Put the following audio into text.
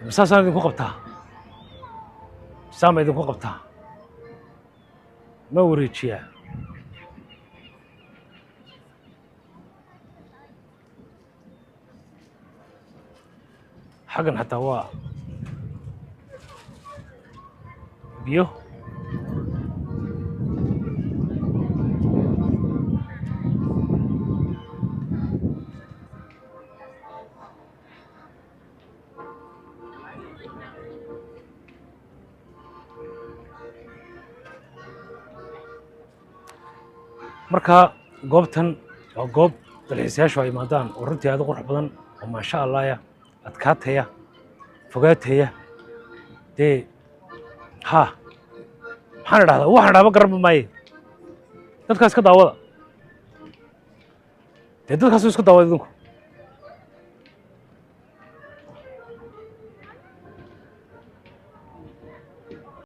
مساسا idinku qabtaa saama idinku qabtaa ma wareejiyaa xagan xataa waa biyo marka goobtan waa goob dalxiisayaashu ay imaadaan oo runtii aad u qurux badan oo maasha allah ya adkaataya fogaataya dee ha maxaan idhahdaa waxaan idhahba garaba maaye dadkaas ka daawada dee dadkaasuu iska daawada idinku